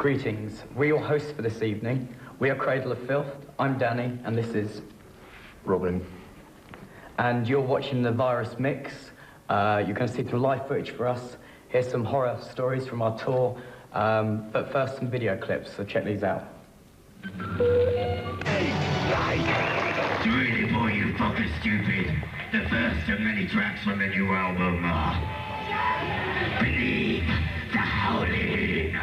Greetings, we're your hosts for this evening. We are Cradle of Filth. I'm Dani, and this is Robin. And you're watching the Virus Mix. You're going to see some live footage for us. Here's some horror stories from our tour, but first some video clips, so check these out. Hey, to really bore you fucking stupid, the first of many tracks from the new album, Believe the Howling.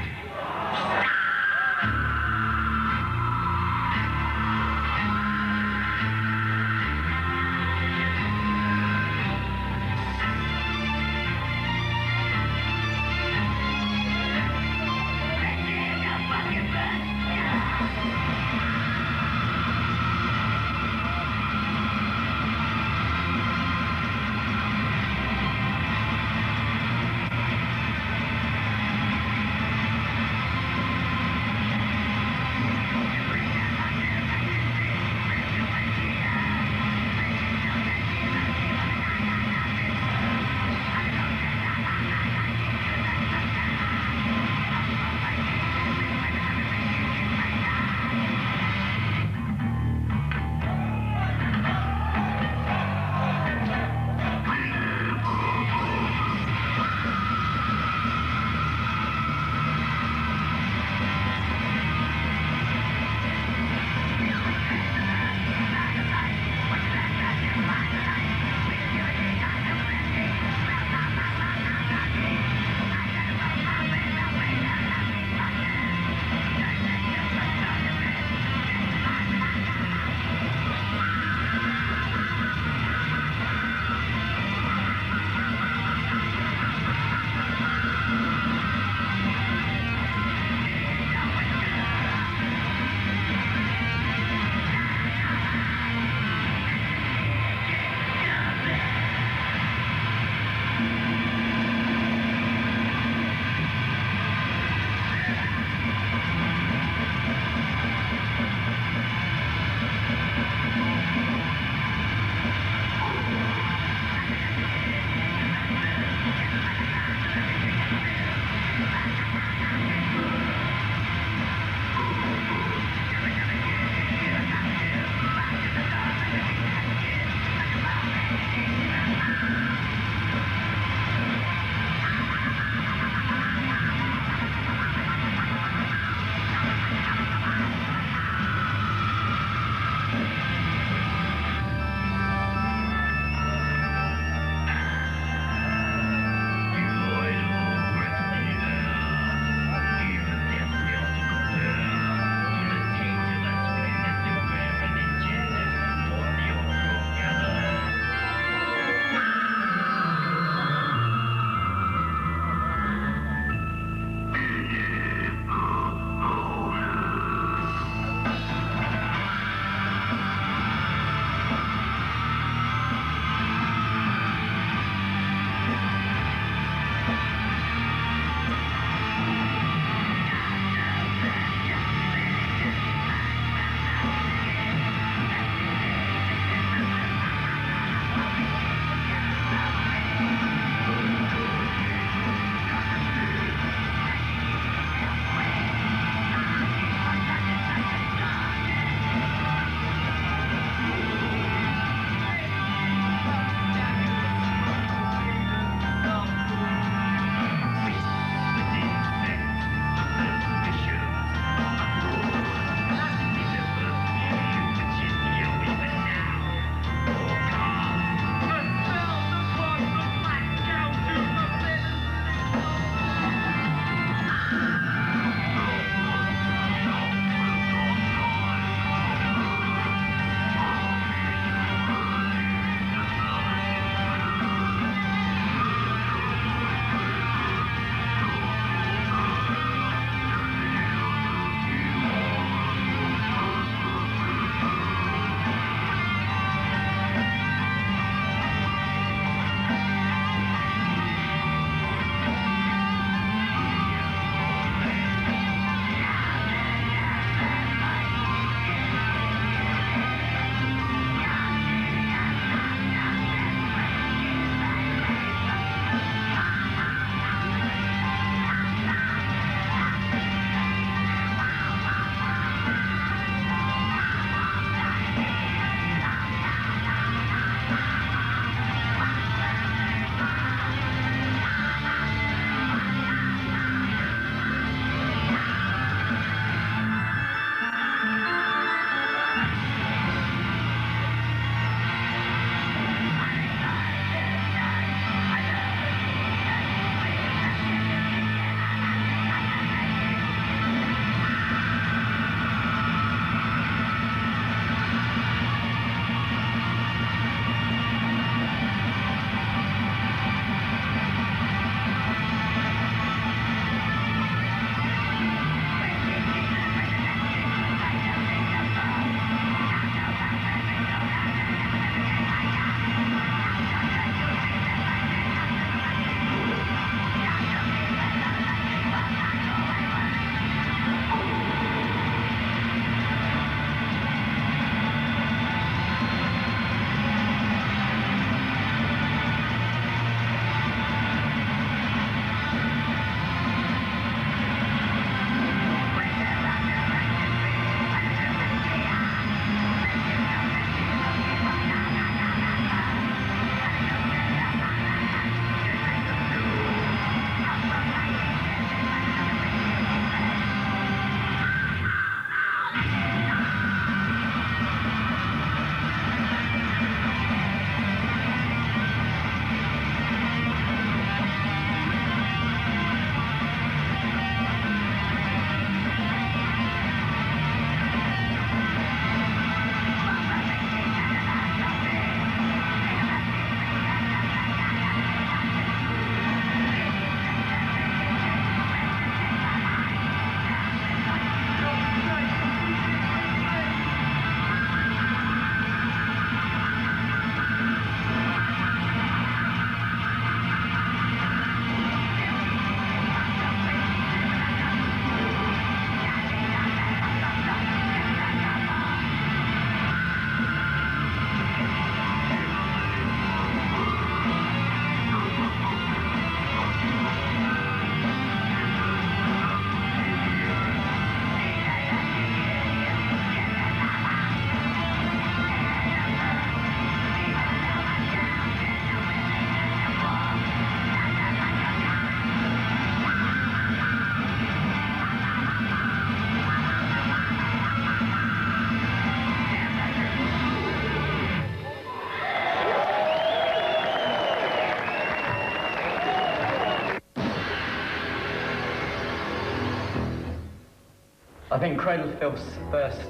I think Cradle of Filth's first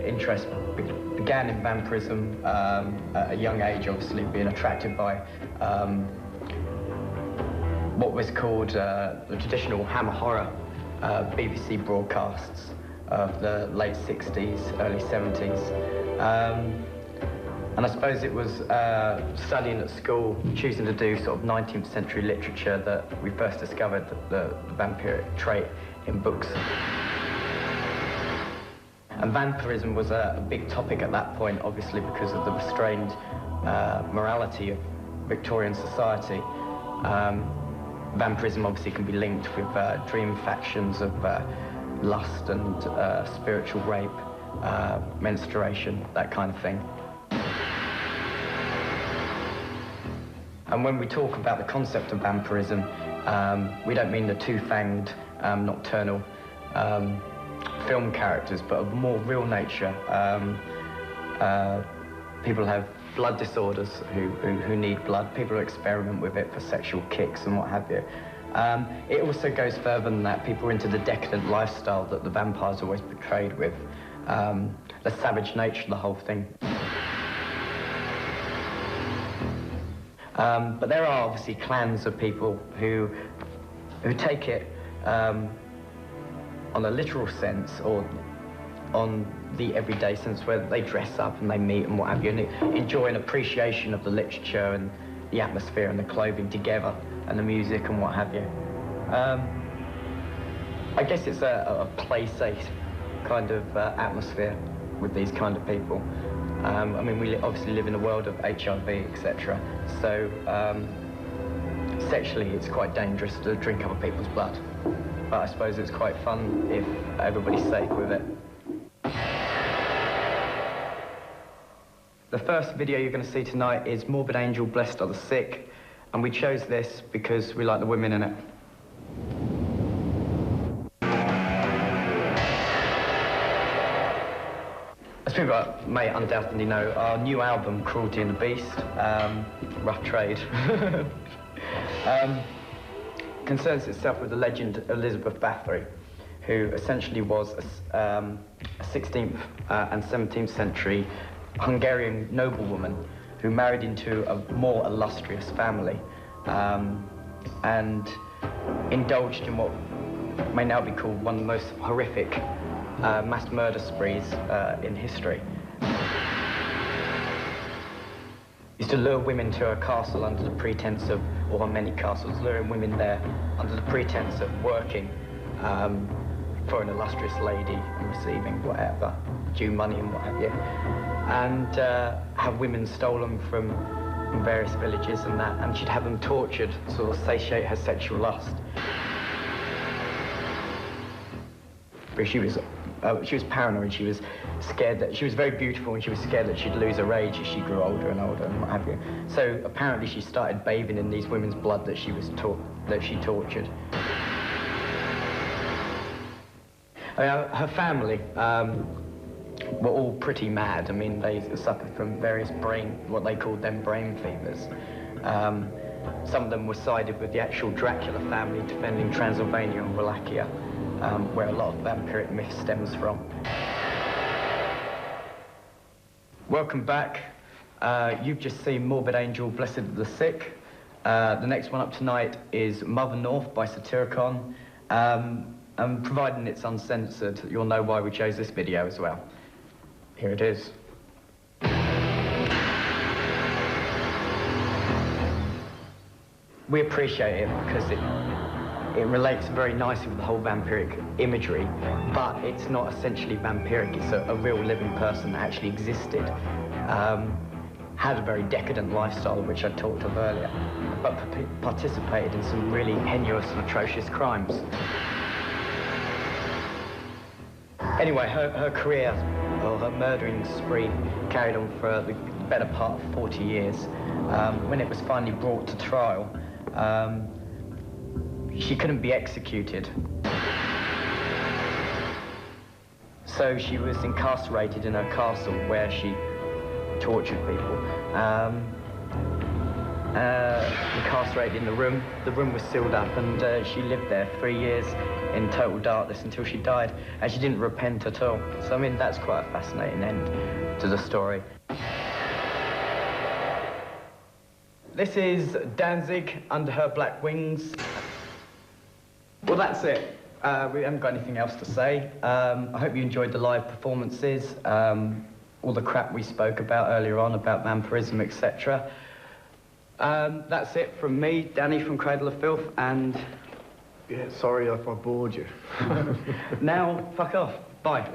interest began in vampirism at a young age, obviously being attracted by what was called the traditional Hammer horror BBC broadcasts of the late 60s, early 70s. And I suppose it was studying at school, choosing to do sort of 19th century literature, that we first discovered the vampiric trait in books. And vampirism was a big topic at that point, obviously because of the restrained morality of Victorian society. Vampirism obviously can be linked with dream factions of lust and spiritual rape, menstruation, that kind of thing. And when we talk about the concept of vampirism, we don't mean the two-fanged, nocturnal film characters, but of more real nature. People have blood disorders who need blood. People who experiment with it for sexual kicks and what have you. It also goes further than that. People are into the decadent lifestyle that the vampire's always portrayed with. The savage nature of the whole thing. But there are obviously clans of people who take it on a literal sense, or on the everyday sense, where they dress up and they meet and what have you, and enjoy an appreciation of the literature and the atmosphere and the clothing together and the music and what have you. I guess it's a play safe kind of atmosphere with these kind of people. I mean, we obviously live in a world of HIV, etc. So sexually, it's quite dangerous to drink other people's blood. But I suppose it's quite fun if everybody's safe with it. The first video you're going to see tonight is Morbid Angel, Blessed Are the Sick, and we chose this because we like the women in it. As people may undoubtedly know, our new album, Cruelty and the Beast, rough trade, concerns itself with the legend Elisabeth Bathory, who essentially was a 16th and 17th century Hungarian noblewoman who married into a more illustrious family and indulged in what may now be called one of the most horrific mass murder sprees in history. Used to lure women to her castle under the pretense of, or her many castles, luring women there under the pretense of working for an illustrious lady and receiving whatever, due money and what have you, and have women stolen from various villages and that, and she'd have them tortured to sort of satiate her sexual lust. But she was paranoid. She was scared that she was very beautiful, and she was scared that she'd lose her age as she grew older and older and what have you. So apparently she started bathing in these women's blood that she tortured. Her family were all pretty mad. I mean, they suffered from various what they called them brain fevers. Some of them were sided with the actual Dracula family defending Transylvania and Wallachia, where a lot of vampiric myth stems from. Welcome back. You've just seen Morbid Angel, Blessed Are the Sick. The next one up tonight is Mother North by Satyricon. And providing it's uncensored, you'll know why we chose this video as well. Here it is. We appreciate it because it relates very nicely with the whole vampiric imagery, but it's not essentially vampiric. It's a real living person that actually existed, had a very decadent lifestyle, which I talked of earlier, but participated in some really heinous and atrocious crimes. Anyway, her career, or her murdering spree, carried on for the better part of 40 years. When it was finally brought to trial, she couldn't be executed. So she was incarcerated in her castle where she tortured people. incarcerated in the room. The room was sealed up, and she lived there 3 years in total darkness until she died, and she didn't repent at all. So, I mean, that's quite a fascinating end to the story. This is Danzig, Under Her Black Wings. Well, that's it. We haven't got anything else to say. I hope you enjoyed the live performances, all the crap we spoke about earlier on about vampirism, etc. That's it from me, Dani from Cradle of Filth, and... Yeah, sorry if I bored you. Now, fuck off. Bye.